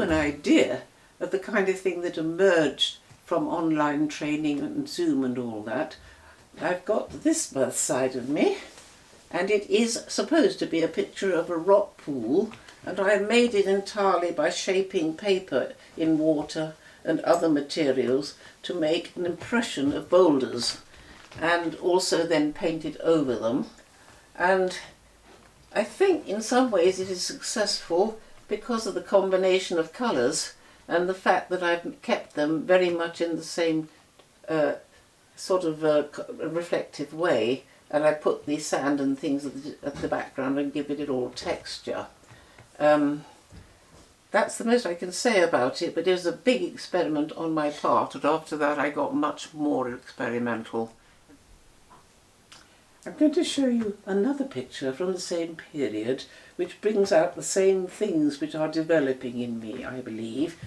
an idea of the kind of thing that emerged from online training and Zoom and all that, I've got this birth side of me, and it is supposed to be a picture of a rock pool, and I made it entirely by shaping paper in water and other materials to make an impression of boulders, and also then painted over them. And I think in some ways it is successful because of the combination of colours and the fact that I've kept them very much in the same sort of reflective way, and I put the sand and things at the background and give it all texture. That's the most I can say about it, but it was a big experiment on my part, and after that I got much more experimental. I'm going to show you another picture from the same period, which brings out the same things which are developing in me, I believe.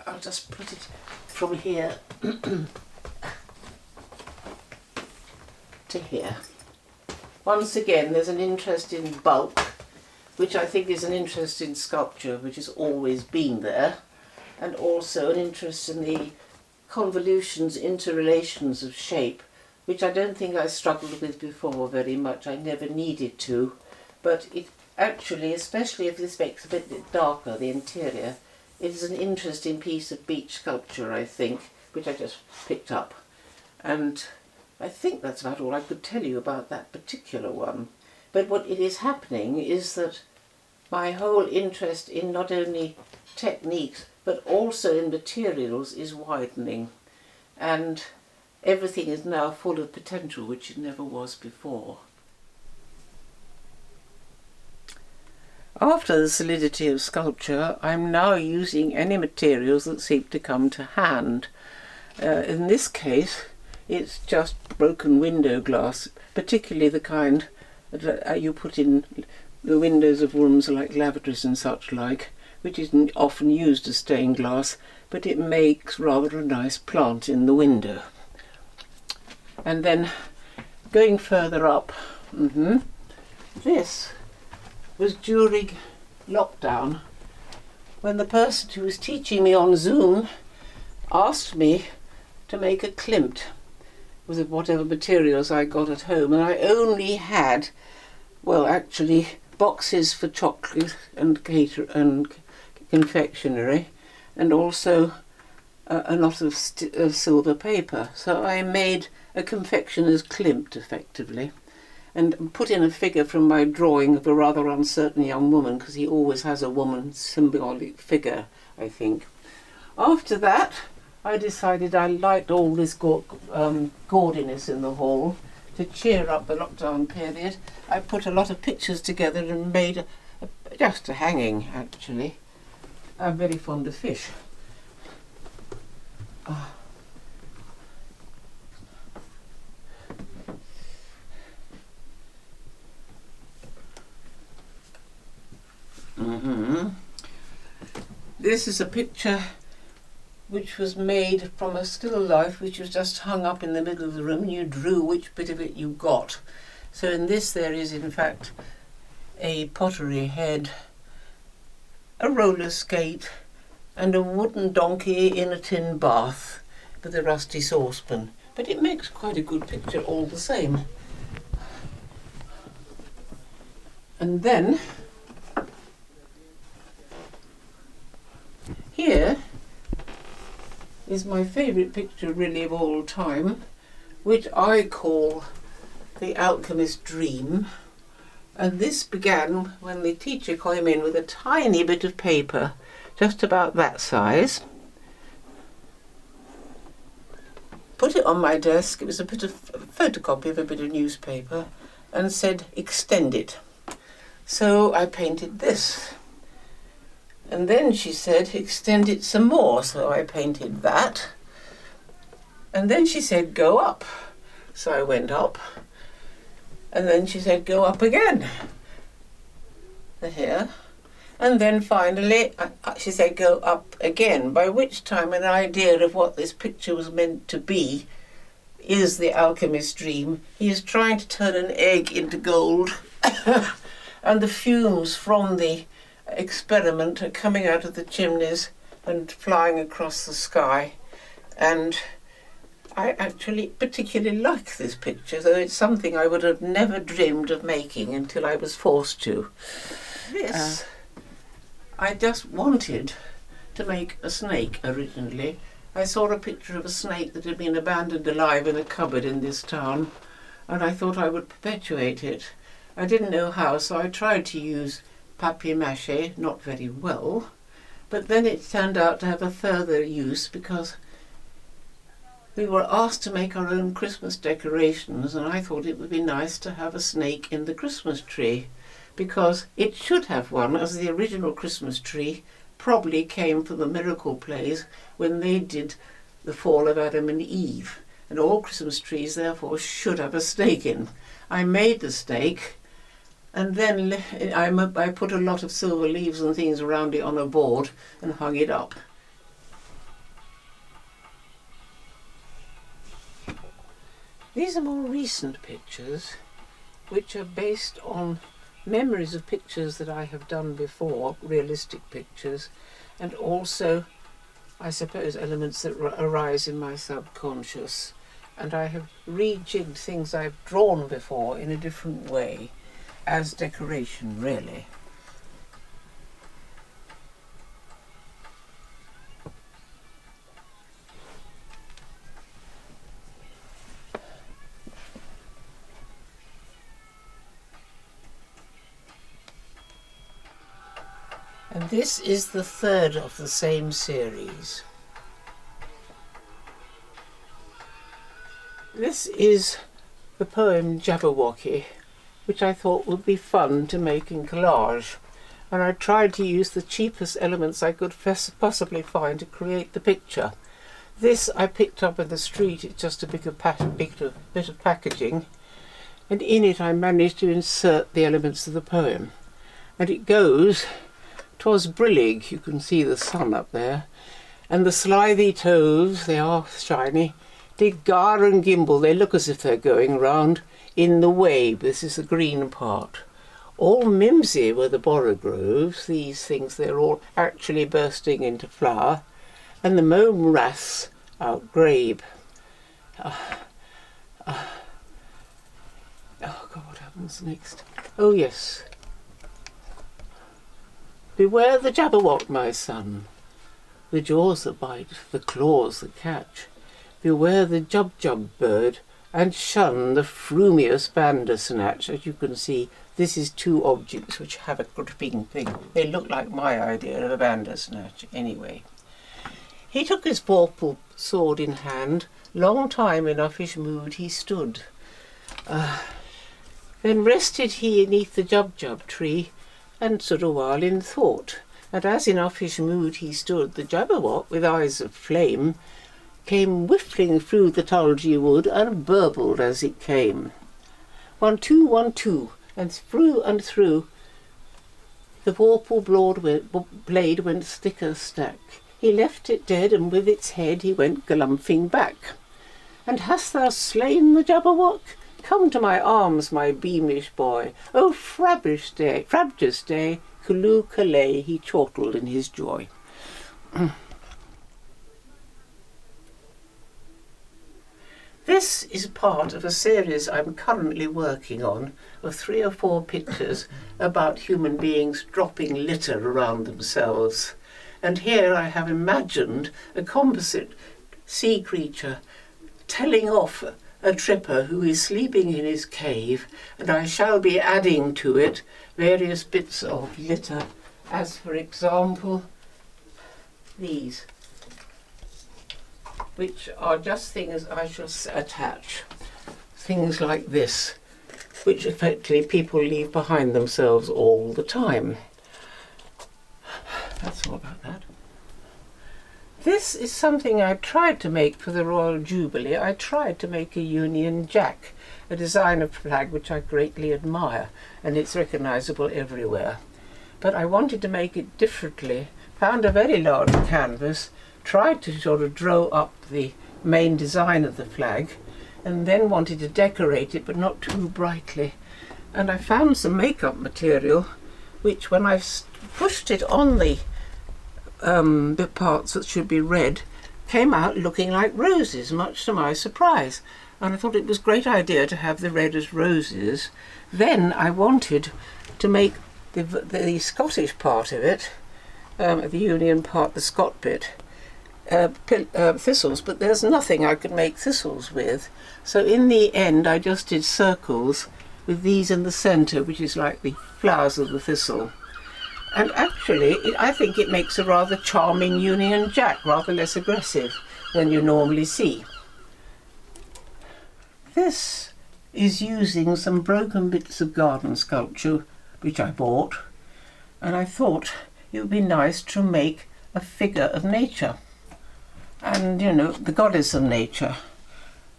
I'll just put it from here to here. Once again, there's an interest in bulk, which I think is an interest in sculpture, which has always been there, and also an interest in the convolutions, interrelations of shape, which I don't think I struggled with before very much. I never needed to, but it actually, especially if this makes a bit darker, the interior, it is an interesting piece of beach sculpture, I think, which I just picked up. And I think that's about all I could tell you about that particular one. But what it is happening is that my whole interest in not only techniques but also in materials is widening, and everything is now full of potential which it never was before. After the solidity of sculpture, I'm now using any materials that seem to come to hand. In this case, it's just broken window glass, particularly the kind that you put in the windows of rooms like lavatories and such like, which isn't often used as stained glass, but it makes rather a nice plant in the window. And then going further up, this was during lockdown, when the person who was teaching me on Zoom asked me to make a klimt with whatever materials I got at home, and I only had, well, actually boxes for chocolate and confectionery, and also a lot of silver paper. So I made a confectioner's klimt, effectively, and put in a figure from my drawing of a rather uncertain young woman, because he always has a woman symbolic figure, I think. After that, I decided I liked all this gaudiness in the hall. To cheer up the lockdown period, I put a lot of pictures together and made just a hanging, actually. I'm very fond of fish. This is a picture which was made from a still life which was just hung up in the middle of the room, and you drew which bit of it you got. So in this there is in fact a pottery head, a roller skate, and a wooden donkey in a tin bath with a rusty saucepan. But it makes quite a good picture all the same. And then here is my favourite picture really of all time, which I call The Alchemist's Dream. And this began when the teacher came in with a tiny bit of paper, just about that size, put it on my desk, it was a bit of a photocopy of a bit of newspaper, and said, extend it. So I painted this. And then she said, extend it some more, so I painted that. And then she said, go up. So I went up. And then she said, go up again. Here. And then finally, she said, go up again, by which time an idea of what this picture was meant to be is the alchemist's dream. He is trying to turn an egg into gold, and the fumes from the experiment are coming out of the chimneys and flying across the sky, and I actually particularly like this picture, though it's something I would have never dreamed of making until I was forced to. This, I just wanted to make a snake originally. I saw a picture of a snake that had been abandoned alive in a cupboard in this town, and I thought I would perpetuate it. I didn't know how, so I tried to use papier-mâché, not very well, but then it turned out to have a further use because we were asked to make our own Christmas decorations, and I thought it would be nice to have a snake in the Christmas tree, because it should have one, as the original Christmas tree probably came from the miracle plays when they did the fall of Adam and Eve, and all Christmas trees therefore should have a snake in. I made the snake, and then I put a lot of silver leaves and things around it on a board and hung it up. These are more recent pictures, which are based on memories of pictures that I have done before, realistic pictures, and also, I suppose, elements that arise in my subconscious. And I have rejigged things I've drawn before in a different way, as decoration, really. And this is the third of the same series. This is the poem Jabberwocky, which I thought would be fun to make in collage, and I tried to use the cheapest elements I could possibly find to create the picture. This I picked up in the street. It's just a bit of packaging, and in it I managed to insert the elements of the poem. And it goes: "'Twas brillig," you can see the sun up there, "and the slithy toves, they are shiny, did gar and gimble," they look as if they're going round, "in the wabe," this is the green part. "All mimsy were the borogroves," these things, they're all actually bursting into flower, "and the mome raths outgrabe." Oh God, what happens next? Oh yes. "Beware the Jabberwock, my son, the jaws that bite, the claws that catch. Beware the Jubjub bird, and shun the frumious Bandersnatch." As you can see, this is two objects which have a gripping thing. They look like my idea of a Bandersnatch anyway. "He took his vorpal sword in hand, long time in uffish mood he stood. Then rested he beneath the Jubjub tree, and stood a while in thought. And as in uffish mood he stood, the Jabberwock, with eyes of flame, came whiffling through the tulgey wood, and burbled as it came. 1, 2, 1, 2, and through the vorpal blade went thicker stack. He left it dead, and with its head he went galumphing back. And hast thou slain the Jabberwock? Come to my arms, my beamish boy. Oh, frabjous day, calloo callay, he chortled in his joy. This is part of a series I'm currently working on of 3 or 4 pictures about human beings dropping litter around themselves. And here I have imagined a composite sea creature telling off a tripper who is sleeping in his cave, and I shall be adding to it various bits of litter, as for example these, which are just things I shall attach. Things like this, which effectively people leave behind themselves all the time. That's all about that. This is something I tried to make for the Royal Jubilee. I tried to make a Union Jack, a design of flag which I greatly admire, and it's recognisable everywhere. But I wanted to make it differently, found a very large canvas, tried to sort of draw up the main design of the flag, and then wanted to decorate it, but not too brightly. And I found some makeup material, which when I pushed it on the the parts that should be red came out looking like roses, much to my surprise. And I thought it was a great idea to have the red as roses. Then I wanted to make the Scottish part of it, the Union part, the Scot bit, thistles, but there's nothing I could make thistles with. So in the end I just did circles with these in the centre, which is like the flowers of the thistle. And actually, I think it makes a rather charming Union Jack, rather less aggressive than you normally see. This is using some broken bits of garden sculpture which I bought, and I thought it would be nice to make a figure of nature, and you know, the goddess of nature.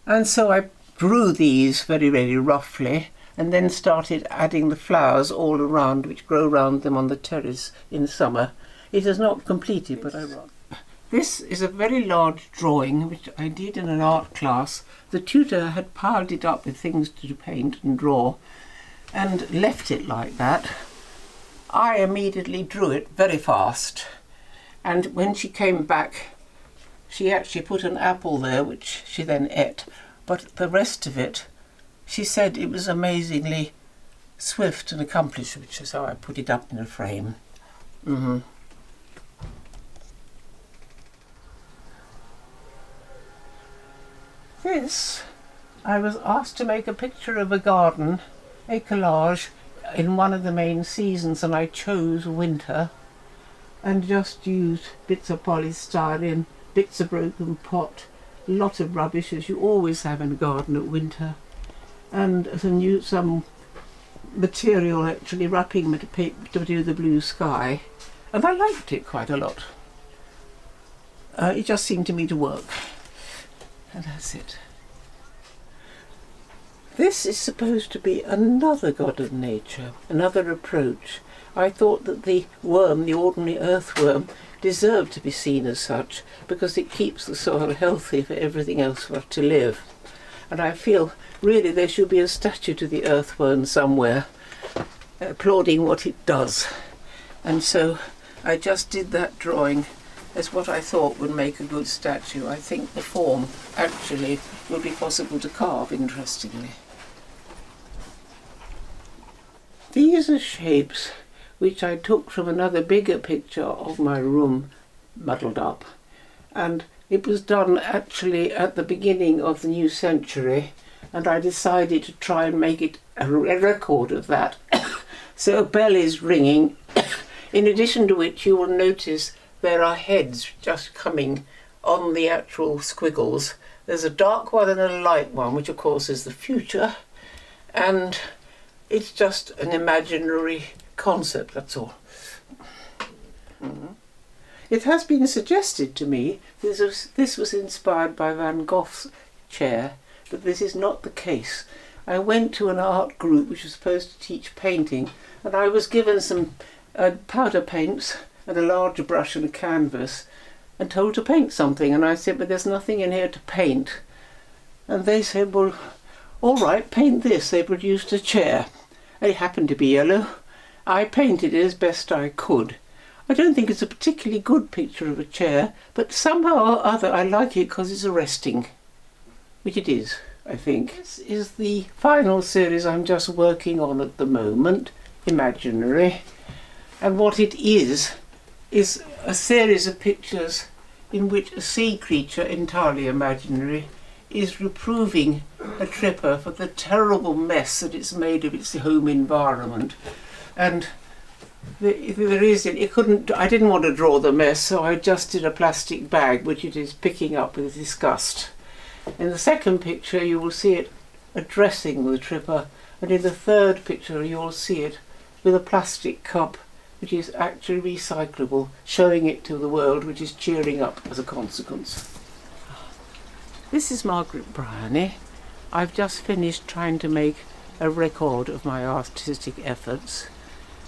And so I drew these very, very roughly, and then started adding the flowers all around, which grow around them on the terrace in summer. It is not completed, but I wrote. This is a very large drawing which I did in an art class. The tutor had piled it up with things to paint and draw and left it like that. I immediately drew it very fast, and when she came back she actually put an apple there which she then ate, but the rest of it, she said it was amazingly swift and accomplished, which is how I put it up in a frame. This, I was asked to make a picture of a garden, a collage, in one of the main seasons, and I chose winter and just used bits of polystyrene, bits of broken pot, a lot of rubbish as you always have in a garden at winter, and some material actually wrapping to do the blue sky, and I liked it quite a lot. It just seemed to me to work, and that's it. This is supposed to be another god of nature, another approach. I thought that the worm, the ordinary earthworm, deserved to be seen as such because it keeps the soil healthy for everything else for it to live. And I feel really there should be a statue to the earthworm somewhere applauding what it does. And so I just did that drawing as what I thought would make a good statue. I think the form actually would be possible to carve, interestingly. These are shapes which I took from another bigger picture of my room muddled up, and it was done actually at the beginning of the new century, and I decided to try and make it a record of that. So a bell is ringing, in addition to which you will notice there are heads just coming on the actual squiggles. There's a dark one and a light one, which of course is the future, and it's just an imaginary concept, that's all. It has been suggested to me this was inspired by Van Gogh's chair, but this is not the case. I went to an art group which was supposed to teach painting, and I was given some powder paints and a larger brush and a canvas and told to paint something, and I said, but there's nothing in here to paint. And they said, well, all right, paint this. They produced a chair. It happened to be yellow. I painted it as best I could. I don't think it's a particularly good picture of a chair, but somehow or other I like it because it's arresting, which it is, I think. This is the final series I'm just working on at the moment, Imaginary, and what it is a series of pictures in which a sea creature, entirely imaginary, is reproving a tripper for the terrible mess that it's made of its home environment. And I didn't want to draw the mess, so I just did a plastic bag which it is picking up with disgust. In the second picture you will see it addressing the tripper, and in the third picture you will see it with a plastic cup which is actually recyclable, showing it to the world, which is cheering up as a consequence. This is Mavra Bryony. I've just finished trying to make a record of my artistic efforts,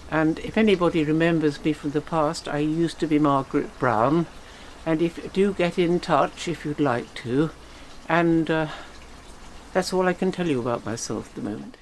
and if anybody remembers me from the past, I used to be Margaret Brown, and do get in touch if you'd like to, and that's all I can tell you about myself at the moment.